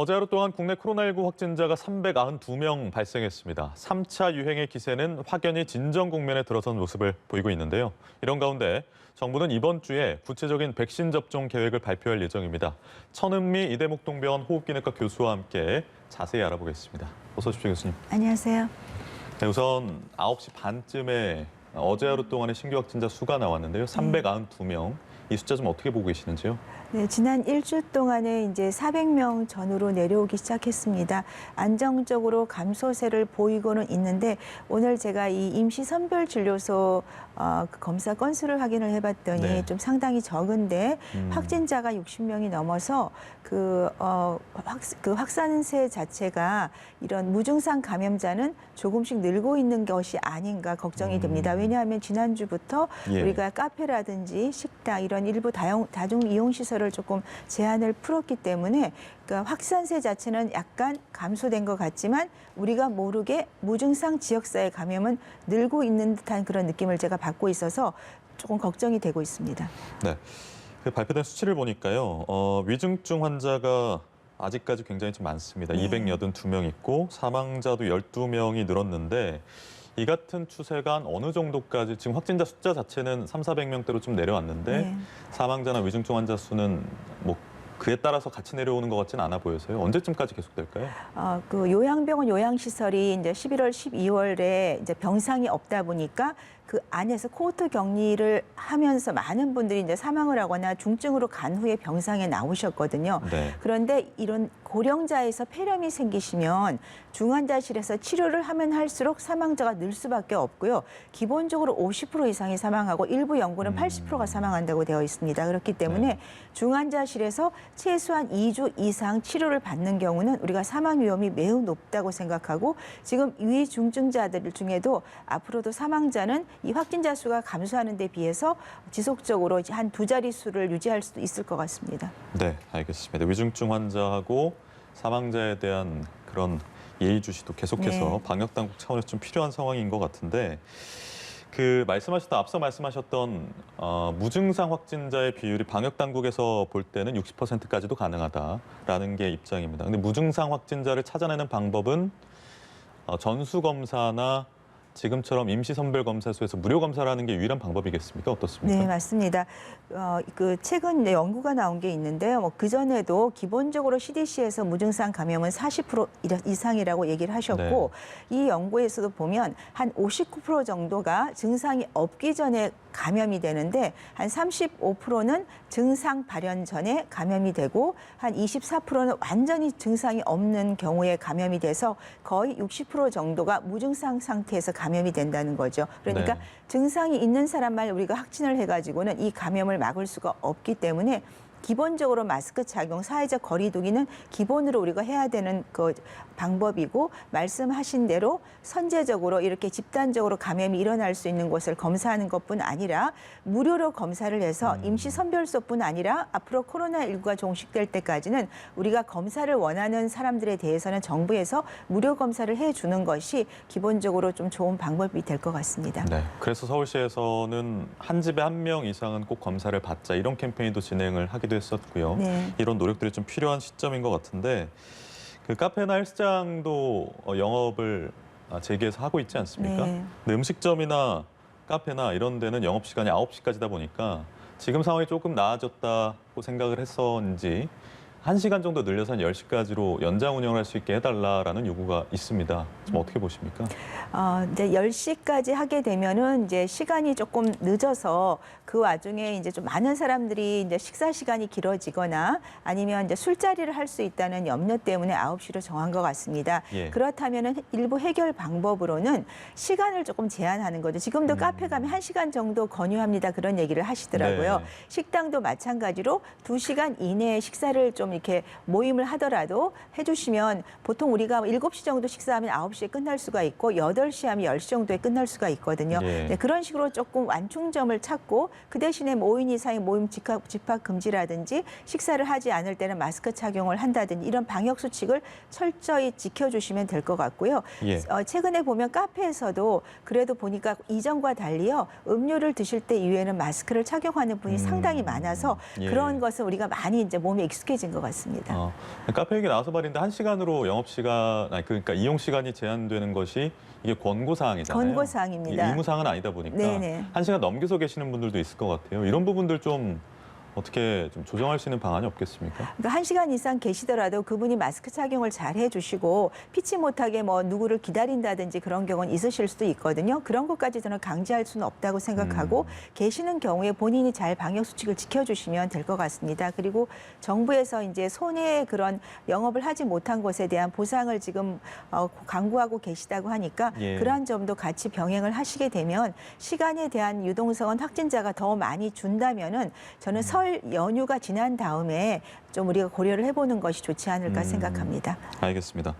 어제 하루 동안 국내 코로나19 확진자가 392명 발생했습니다. 3차 유행의 기세는 확연히 진정 국면에 들어선 모습을 보이고 있는데요. 이런 가운데 정부는 이번 주에 구체적인 백신 접종 계획을 발표할 예정입니다. 천은미 이대목동병원 호흡기내과 교수와 함께 자세히 알아보겠습니다. 어서 오십시오, 교수님. 안녕하세요. 네, 우선 9시 반쯤에 어제 하루 동안의 신규 확진자 수가 나왔는데요. 392명. 이 숫자 좀 어떻게 보고 계시는지요? 네, 지난 일주 동안에 이제 400명 전후로 내려오기 시작했습니다. 안정적으로 감소세를 보이고는 있는데 오늘 제가 이 임시선별진료소 그 검사 건수를 확인을 해봤더니 네. 좀 상당히 적은데 확진자가 60명이 넘어서 그 확산세 자체가 이런 무증상 감염자는 조금씩 늘고 있는 것이 아닌가 걱정이 됩니다. 왜냐하면 지난주부터 예. 우리가 카페라든지 식당 이런 일부 다중 이용 시설을 조금 제한을 풀었기 때문에 그러니까 확산세 자체는 약간 감소된 것 같지만 우리가 모르게 무증상 지역사회 감염은 늘고 있는 듯한 그런 느낌을 제가 받고 있어서 조금 걱정이 되고 있습니다. 네. 그 발표된 수치를 보니까요. 위중증 환자가 아직까지 굉장히 좀 많습니다. 네. 282명 있고 사망자도 12명이 늘었는데 이 같은 추세가 한 어느 정도까지 지금 확진자 숫자 자체는 300~400명대로 좀 내려왔는데 네. 사망자나 위중증 환자 수는 뭐 그에 따라서 같이 내려오는 것 같지는 않아 보여서요. 언제쯤까지 계속될까요? 그 요양병원 요양시설이 이제 11월, 12월에 이제 병상이 없다 보니까 그 안에서 코호트 격리를 하면서 많은 분들이 이제 사망을 하거나 중증으로 간 후에 병상에 나오셨거든요. 네. 그런데 이런 고령자에서 폐렴이 생기시면 중환자실에서 치료를 하면 할수록 사망자가 늘 수밖에 없고요. 기본적으로 50% 이상이 사망하고 일부 연구는 80%가 사망한다고 되어 있습니다. 그렇기 때문에 네. 중환자실에서 최소한 2주 이상 치료를 받는 경우는 우리가 사망 위험이 매우 높다고 생각하고 지금 위중증자들 중에도 앞으로도 사망자는 이 확진자 수가 감소하는 데 비해서 지속적으로 한 두 자릿수를 유지할 수도 있을 것 같습니다. 네, 알겠습니다. 위중증 환자하고 사망자에 대한 그런 예의주시도 계속해서 네. 방역 당국 차원에서 좀 필요한 상황인 것 같은데 앞서 말씀하셨던 무증상 확진자의 비율이 방역 당국에서 볼 때는 60%까지도 가능하다라는 게 입장입니다. 근데 무증상 확진자를 찾아내는 방법은 전수 검사나 지금처럼 임시선별검사소에서 무료 검사를 하는 게 유일한 방법이겠습니까? 어떻습니까? 네, 맞습니다. 최근 연구가 나온 게 있는데요. 그전에도 기본적으로 CDC에서 무증상 감염은 40% 이상이라고 얘기를 하셨고 이 연구에서도 보면 한 59% 정도가 증상이 없기 전에 감염이 되는데 한 35%는 증상 발현 전에 감염이 되고 한 24%는 완전히 증상이 없는 경우에 감염이 돼서 거의 60% 정도가 무증상 상태에서 감염이 된다는 거죠. 그러니까 네. 증상이 있는 사람만 우리가 확진을 해가지고는 이 감염을 막을 수가 없기 때문에 기본적으로 마스크 착용, 사회적 거리 두기는 기본으로 우리가 해야 되는 그 방법이고 말씀하신 대로 선제적으로 이렇게 집단적으로 감염이 일어날 수 있는 곳을 검사하는 것뿐 아니라 무료로 검사를 해서 임시선별소뿐 아니라 앞으로 코로나19가 종식될 때까지는 우리가 검사를 원하는 사람들에 대해서는 정부에서 무료 검사를 해주는 것이 기본적으로 좀 좋은 방법이 될 것 같습니다. 네. 그래서 서울시에서는 한 집에 한 명 이상은 꼭 검사를 받자 이런 캠페인도 진행을 하기도 했었고요. 네. 이런 노력들이 좀 필요한 시점인 것 같은데 그 카페나 헬스장도 영업을 재개해서 하고 있지 않습니까? 네. 근데 음식점이나 카페나 이런 데는 영업 시간이 9시까지다 보니까 지금 상황이 조금 나아졌다고 생각을 했었는지 1시간 정도 늘려서 한 10시까지로 연장 운영을 할 수 있게 해달라라는 요구가 있습니다. 좀 어떻게 보십니까? 이제 10시까지 하게 되면은 이제 시간이 조금 늦어서 그 와중에 이제 좀 많은 사람들이 이제 식사 시간이 길어지거나 아니면 이제 술자리를 할 수 있다는 염려 때문에 9시로 정한 것 같습니다. 예. 그렇다면은 일부 해결 방법으로는 시간을 조금 제한하는 거죠. 지금도 카페 가면 1시간 정도 권유합니다. 그런 얘기를 하시더라고요. 네. 식당도 마찬가지로 2시간 이내에 식사를 좀 이렇게 모임을 하더라도 해주시면 보통 우리가 7시 정도 식사하면 9시에 끝날 수가 있고 8시 하면 10시 정도에 끝날 수가 있거든요. 예. 네, 그런 식으로 조금 완충점을 찾고 그 대신에 5인 이상의 모임 집합 금지라든지 식사를 하지 않을 때는 마스크 착용을 한다든지 이런 방역 수칙을 철저히 지켜주시면 될 것 같고요. 예. 최근에 보면 카페에서도 그래도 보니까 이전과 달리요. 음료를 드실 때 이후에는 마스크를 착용하는 분이 상당히 많아서 예. 그런 것은 우리가 많이 이제 몸에 익숙해진 것 것 같습니다. 카페 얘기 나와서 말인데 1시간으로 영업시간, 아니 그러니까 이용시간이 제한되는 것이 이게 권고사항이잖아요. 권고사항입니다. 의무사항은 아니다 보니까 네네. 1시간 넘겨서 계시는 분들도 있을 것 같아요. 이런 부분들 좀 어떻게 좀 조정할 수 있는 방안이 없겠습니까? 그러니까 1시간 이상 계시더라도 그분이 마스크 착용을 잘 해주시고 피치 못하게 뭐 누구를 기다린다든지 그런 경우는 있으실 수도 있거든요. 그런 것까지 저는 강제할 수는 없다고 생각하고 계시는 경우에 본인이 잘 방역 수칙을 지켜주시면 될 것 같습니다. 그리고 정부에서 이제 손해 그런 영업을 하지 못한 것에 대한 보상을 지금 강구하고 계시다고 하니까 예. 그러한 점도 같이 병행을 하시게 되면 시간에 대한 유동성은 확진자가 더 많이 준다면은 저는 설 연휴가 지난 다음에 좀 우리가 고려를 해보는 것이 좋지 않을까 생각합니다. 알겠습니다.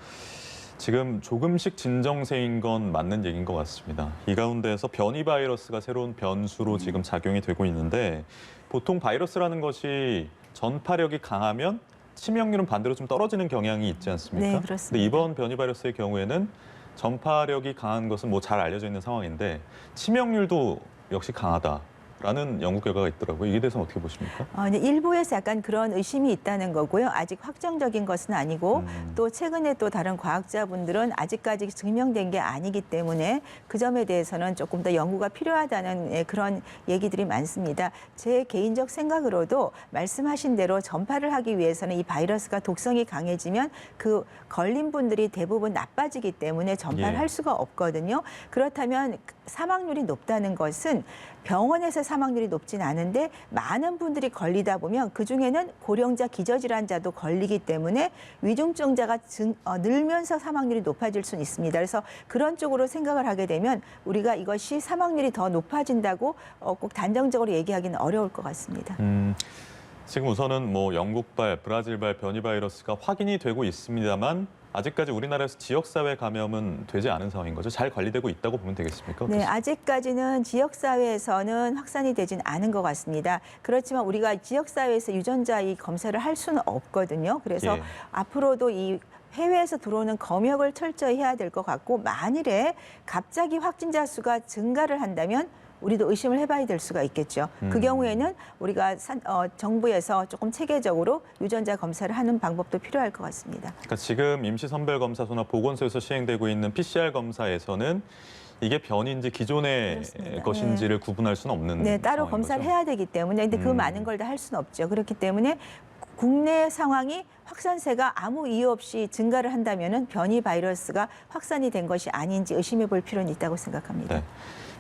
지금 조금씩 진정세인 건 맞는 얘기인 것 같습니다. 이 가운데에서 변이 바이러스가 새로운 변수로 지금 작용이 되고 있는데 보통 바이러스라는 것이 전파력이 강하면 치명률은 반대로 좀 떨어지는 경향이 있지 않습니까? 네, 그렇습니다. 근데 이번 변이 바이러스의 경우에는 전파력이 강한 것은 뭐 잘 알려져 있는 상황인데 치명률도 역시 강하다라는 연구 결과가 있더라고요. 이에 대해서는 어떻게 보십니까? 네, 일부에서 약간 그런 의심이 있다는 거고요. 아직 확정적인 것은 아니고 또 최근에 또 다른 과학자분들은 아직까지 증명된 게 아니기 때문에 그 점에 대해서는 조금 더 연구가 필요하다는 그런 얘기들이 많습니다. 제 개인적 생각으로도 말씀하신 대로 전파를 하기 위해서는 이 바이러스가 독성이 강해지면 그 걸린 분들이 대부분 나빠지기 때문에 전파를 예. 할 수가 없거든요. 그렇다면 사망률이 높다는 것은 병원에서 사망률이 높진 않은데 많은 분들이 걸리다 보면 그중에는 고령자 기저질환자도 걸리기 때문에 위중증자가 늘면서 사망률이 높아질 수는 있습니다. 그래서 그런 쪽으로 생각을 하게 되면 우리가 이것이 사망률이 더 높아진다고 꼭 단정적으로 얘기하기는 어려울 것 같습니다. 지금 우선은 뭐 영국발, 브라질발 변이 바이러스가 확인이 되고 있습니다만 아직까지 우리나라에서 지역사회 감염은 되지 않은 상황인 거죠? 잘 관리되고 있다고 보면 되겠습니까? 네, 어떻습니까? 아직까지는 지역사회에서는 확산이 되진 않은 것 같습니다. 그렇지만 우리가 지역사회에서 유전자 이 검사를 할 수는 없거든요. 그래서 예. 앞으로도 이 해외에서 들어오는 검역을 철저히 해야 될 것 같고 만일에 갑자기 확진자 수가 증가를 한다면 우리도 의심을 해봐야 될 수가 있겠죠. 그 경우에는 우리가 정부에서 조금 체계적으로 유전자 검사를 하는 방법도 필요할 것 같습니다. 그러니까 지금 임시선별검사소나 보건소에서 시행되고 있는 PCR 검사에서는 이게 변인지 기존의 그렇습니다. 것인지를 구분할 수는 없는 네, 따로 상황인 검사를 거죠? 해야 되기 때문에 근데 그 많은 걸 다 할 수는 없죠. 그렇기 때문에 국내 상황이 확산세가 아무 이유 없이 증가를 한다면은 변이 바이러스가 확산이 된 것이 아닌지 의심해 볼 필요는 있다고 생각합니다. 네.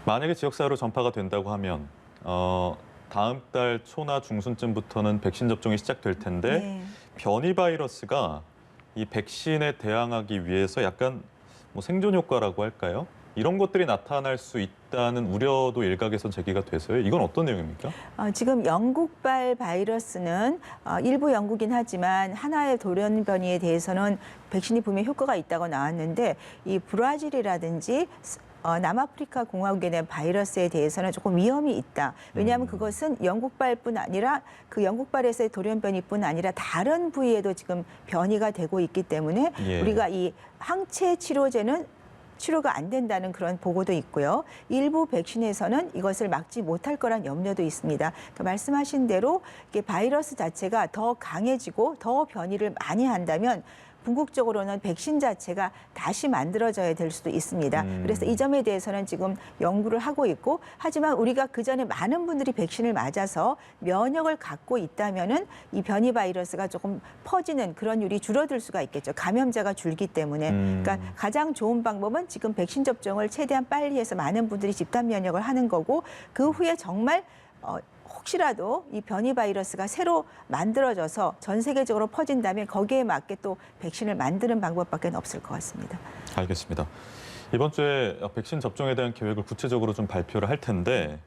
만약에 지역사회로 전파가 된다고 하면 다음 달 초나 중순쯤부터는 백신 접종이 시작될 텐데 네. 변이 바이러스가 이 백신에 대항하기 위해서 약간 뭐 생존 효과라고 할까요? 이런 것들이 나타날 수 있다는 우려도 일각에선 제기가 돼서요. 이건 어떤 내용입니까? 지금 영국발 바이러스는 일부 연구긴 하지만 하나의 돌연변이에 대해서는 백신이 분명히 효과가 있다고 나왔는데 이 브라질이라든지 남아프리카 공화국에 대한 바이러스에 대해서는 조금 위험이 있다. 왜냐하면 그것은 영국발뿐 아니라 그 영국발에서의 돌연변이뿐 아니라 다른 부위에도 지금 변이가 되고 있기 때문에 예. 우리가 이 항체 치료제는 치료가 안 된다는 그런 보고도 있고요. 일부 백신에서는 이것을 막지 못할 거란 염려도 있습니다. 그러니까 말씀하신 대로 이게 바이러스 자체가 더 강해지고 더 변이를 많이 한다면 궁극적으로는 백신 자체가 다시 만들어져야 될 수도 있습니다. 그래서 이 점에 대해서는 지금 연구를 하고 있고 하지만 우리가 그전에 많은 분들이 백신을 맞아서 면역을 갖고 있다면은 이 변이 바이러스가 조금 퍼지는 그런 율이 줄어들 수가 있겠죠. 감염자가 줄기 때문에. 그러니까 가장 좋은 방법은 지금 백신 접종을 최대한 빨리 해서 많은 분들이 집단 면역을 하는 거고 그 후에 정말 혹시라도 이 변이 바이러스가 새로 만들어져서 전 세계적으로 퍼진다면 거기에 맞게 또 백신을 만드는 방법밖에 없을 것 같습니다. 알겠습니다. 이번 주에 백신 접종에 대한 계획을 구체적으로 좀 발표를 할 텐데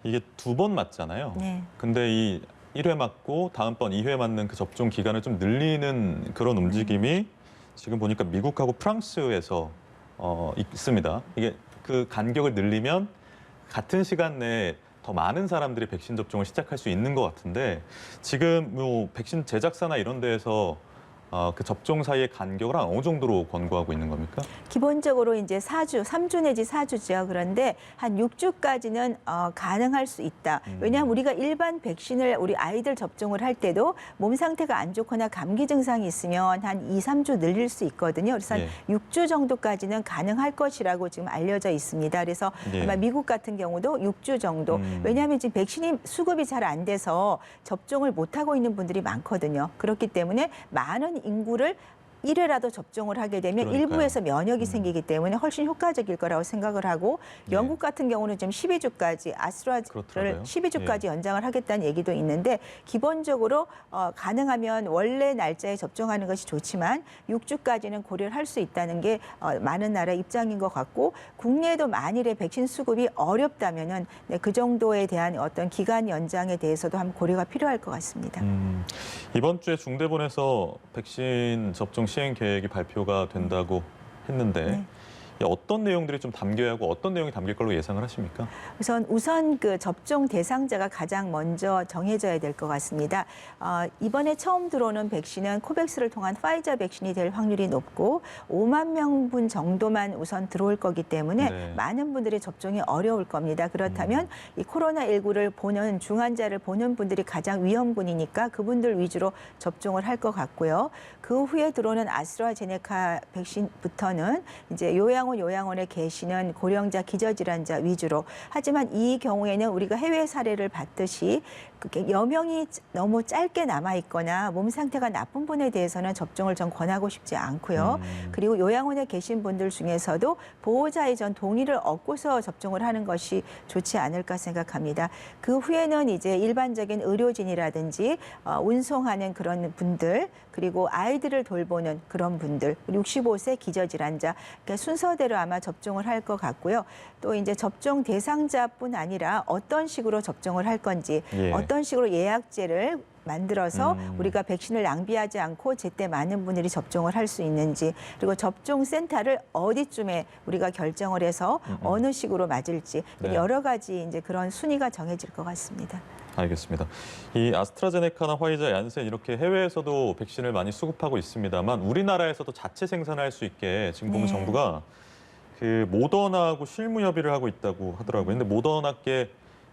이게 2번 맞잖아요. 네. 근데 이 1회 맞고 다음번 2회 맞는 그 접종 기간을 좀 늘리는 그런 움직임이 지금 보니까 미국하고 프랑스에서 있습니다. 이게 그 간격을 늘리면 같은 시간 내에 더 많은 사람들이 백신 접종을 시작할 수 있는 것 같은데 지금 뭐 백신 제작사나 이런 데에서 그 접종 사이의 간격을 어느 정도로 권고하고 있는 겁니까? 기본적으로 이제 4주, 3주 내지 4주죠. 그런데 한 6주까지는 가능할 수 있다. 왜냐하면 우리가 일반 백신을 우리 아이들 접종을 할 때도 몸 상태가 안 좋거나 감기 증상이 있으면 한 2, 3주 늘릴 수 있거든요. 그래서 한 예. 6주 정도까지는 가능할 것이라고 지금 알려져 있습니다. 그래서 예. 아마 미국 같은 경우도 6주 정도. 왜냐하면 지금 백신이 수급이 잘 안 돼서 접종을 못 하고 있는 분들이 많거든요. 그렇기 때문에 많은 인구를 1회라도 접종을 하게 되면 그러니까요. 일부에서 면역이 생기기 때문에 훨씬 효과적일 거라고 생각을 하고 영국 같은 경우는 지금 12주까지 아스트라를 그렇더라고요. 12주까지 연장을 하겠다는 얘기도 있는데 기본적으로 가능하면 원래 날짜에 접종하는 것이 좋지만 6주까지는 고려를 할 수 있다는 게 많은 나라 입장인 것 같고 국내에도 만일에 백신 수급이 어렵다면은 그 정도에 대한 어떤 기간 연장에 대해서도 한번 고려가 필요할 것 같습니다. 이번 주에 중대본에서 백신 접종 시행 계획이 발표가 된다고 했는데 네. 어떤 내용들이 좀 담겨야 하고 어떤 내용이 담길 걸로 예상을 하십니까? 우선 그 접종 대상자가 가장 먼저 정해져야 될 것 같습니다. 이번에 처음 들어오는 백신은 코백스를 통한 파이자 백신이 될 확률이 높고 5만 명분 정도만 우선 들어올 거기 때문에 네. 많은 분들이 접종이 어려울 겁니다. 그렇다면 이 코로나19를 보는 중환자를 보는 분들이 가장 위험군이니까 그분들 위주로 접종을 할 것 같고요. 그 후에 들어오는 아스트라제네카 백신부터는 이제 요양원에 계시는 고령자 기저질환자 위주로. 하지만 이 경우에는 우리가 해외 사례를 봤듯이 그게 여명이 너무 짧게 남아 있거나 몸 상태가 나쁜 분에 대해서는 접종을 전 권하고 싶지 않고요. 그리고 요양원에 계신 분들 중에서도 보호자의 전 동의를 얻고서 접종을 하는 것이 좋지 않을까 생각합니다. 그 후에는 이제 일반적인 의료진이라든지 운송하는 그런 분들 그리고 아이들을 돌보는 그런 분들 65세 기저질환자 그러니까 순서대로 아마 접종을 할 것 같고요. 또 이제 접종 대상자뿐 아니라 어떤 식으로 접종을 할 건지 예. 어떤 식으로 예약제를 만들어서 우리가 백신을 낭비하지 않고 제때 많은 분들이 접종을 할 수 있는지 그리고 접종 센터를 어디쯤에 우리가 결정을 해서 어느 식으로 맞을지 네. 여러 가지 이제 그런 순위가 정해질 것 같습니다. 알겠습니다. 이 아스트라제네카나 화이자, 얀센 이렇게 해외에서도 백신을 많이 수급하고 있습니다만 우리나라에서도 자체 생산할 수 있게 지금 보면 네. 정부가 그 모더나하고 실무 협의를 하고 있다고 하더라고요. 근데 모더나께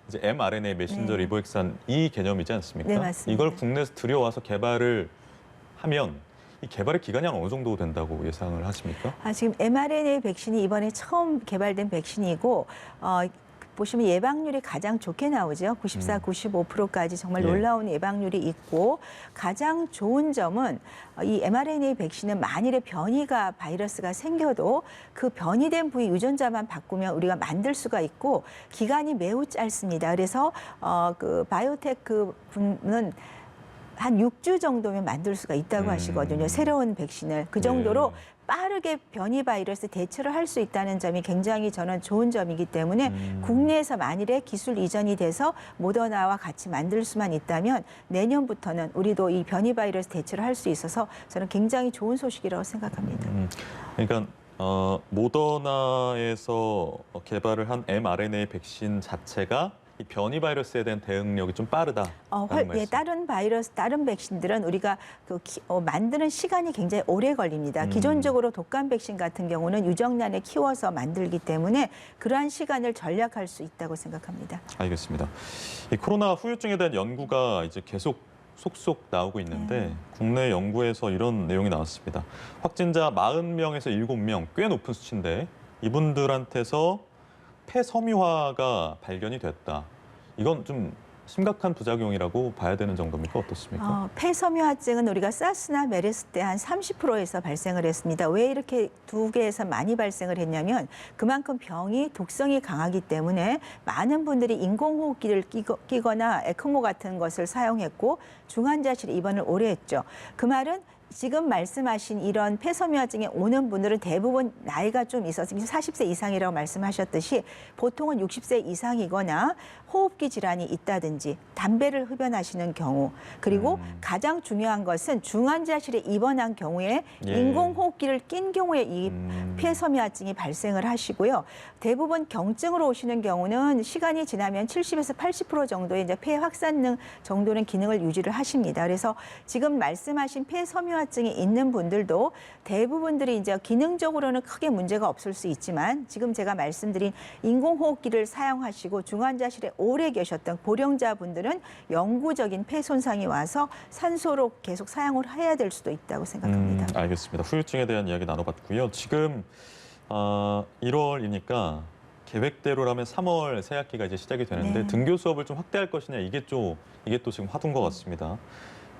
이제 mRNA 메신저 네. 리보엑산 이 개념이지 않습니까? 네, 맞습니다. 이걸 국내에서 들여와서 개발을 하면 이 개발의 기간이 한 어느 정도 된다고 예상을 하십니까? 지금 mRNA 백신이 이번에 처음 개발된 백신이고 보시면 예방률이 가장 좋게 나오죠. 94, 95%까지 정말 예. 놀라운 예방률이 있고 가장 좋은 점은 이 mRNA 백신은 만일에 변이가 바이러스가 생겨도 그 변이된 부위 유전자만 바꾸면 우리가 만들 수가 있고 기간이 매우 짧습니다. 그래서 그 바이오테크 분은 한 6주 정도면 만들 수가 있다고 하시거든요. 새로운 백신을. 그 정도로 빠르게 변이 바이러스 대처를 할 수 있다는 점이 굉장히 저는 좋은 점이기 때문에 국내에서 만일에 기술 이전이 돼서 모더나와 같이 만들 수만 있다면 내년부터는 우리도 이 변이 바이러스 대처를 할 수 있어서 저는 굉장히 좋은 소식이라고 생각합니다. 그러니까 모더나에서 개발을 한 mRNA 백신 자체가 이 변이 바이러스에 대한 대응력이 좀 빠르다. 다른 바이러스, 다른 백신들은 우리가 만드는 시간이 굉장히 오래 걸립니다. 기존적으로 독감 백신 같은 경우는 유정란에 키워서 만들기 때문에 그러한 시간을 절약할 수 있다고 생각합니다. 알겠습니다. 이 코로나 후유증에 대한 연구가 이제 계속 속속 나오고 있는데 국내 연구에서 이런 내용이 나왔습니다. 확진자 40명에서 7명, 꽤 높은 수치인데 이분들한테서 폐섬유화가 발견이 됐다. 이건 좀 심각한 부작용이라고 봐야 되는 정도입니까? 어떻습니까? 폐섬유화증은 우리가 사스나 메르스 때 한 30%에서 발생을 했습니다. 왜 이렇게 두 개에서 많이 발생을 했냐면 그만큼 병이 독성이 강하기 때문에 많은 분들이 인공호흡기를 끼거나 에크모 같은 것을 사용했고 중환자실에 입원을 오래 했죠. 그 말은 지금 말씀하신 이런 폐섬유화증에 오는 분들은 대부분 나이가 좀 있어서 40세 이상이라고 말씀하셨듯이 보통은 60세 이상이거나 호흡기 질환이 있다든지 담배를 흡연하시는 경우 그리고 가장 중요한 것은 중환자실에 입원한 경우에 인공호흡기를 낀 경우에 이 폐섬유화증이 발생을 하시고요. 대부분 경증으로 오시는 경우는 시간이 지나면 70에서 80% 정도의 이제 폐 확산능 정도는 기능을 유지를 하십니다. 그래서 지금 말씀하신 폐섬유화증 併发증이 있는 분들도 대부분들이 이제 기능적으로는 크게 문제가 없을 수 있지만 지금 제가 말씀드린 인공호흡기를 사용하시고 중환자실에 오래 계셨던 고령자분들은 영구적인 폐 손상이 와서 산소로 계속 사용을 해야 될 수도 있다고 생각합니다. 알겠습니다. 후유증에 대한 이야기 나눠봤고요. 지금 1월이니까 계획대로라면 3월 새 학기가 이제 시작이 되는데 네. 등교 수업을 좀 확대할 것이냐 이게 또 지금 화두인 것 같습니다.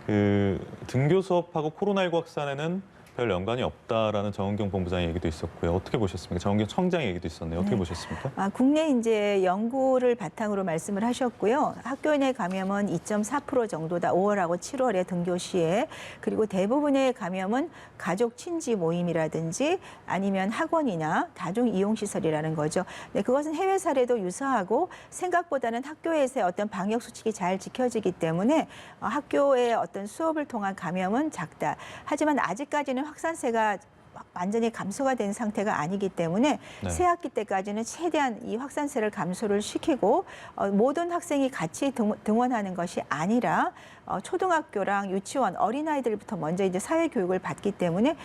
그 등교 수업하고 코로나19 확산에는 별 연관이 없다라는 정은경 본부장의 얘기도 있었고요. 어떻게 보셨습니까? 정은경 청장의 얘기도 있었네요. 어떻게 네. 보셨습니까? 국내 이제 연구를 바탕으로 말씀을 하셨고요. 학교 내 감염은 2.4% 정도다. 5월하고 7월에 등교 시에. 그리고 대부분의 감염은 가족 친지 모임이라든지 아니면 학원이나 다중 이용 시설이라는 거죠. 네, 그것은 해외 사례도 유사하고 생각보다는 학교에서의 어떤 방역 수칙이 잘 지켜지기 때문에 학교의 어떤 수업을 통한 감염은 작다. 하지만 아직까지는 확산세가 완전히 감소가 된 상태가 아니기 때문에 네. 새 학기 때까지는 최대한 이 확산세를 감소를 시키고 모든 학생이 같이 등원하는 것이 아니라 초등학교랑 유치원, 어린아이들부터 먼저 이제 사회교육을 받기 때문에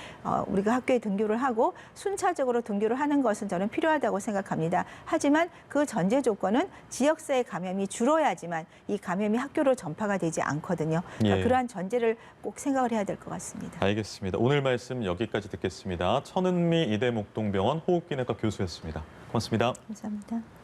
우리가 학교에 등교를 하고 순차적으로 등교를 하는 것은 저는 필요하다고 생각합니다. 하지만 그 전제 조건은 지역사회 감염이 줄어야지만 이 감염이 학교로 전파가 되지 않거든요. 그러니까 예. 그러한 전제를 꼭 생각을 해야 될 것 같습니다. 알겠습니다. 오늘 말씀 여기까지 듣겠습니다. 천은미 이대목동병원 호흡기내과 교수였습니다. 고맙습니다. 감사합니다.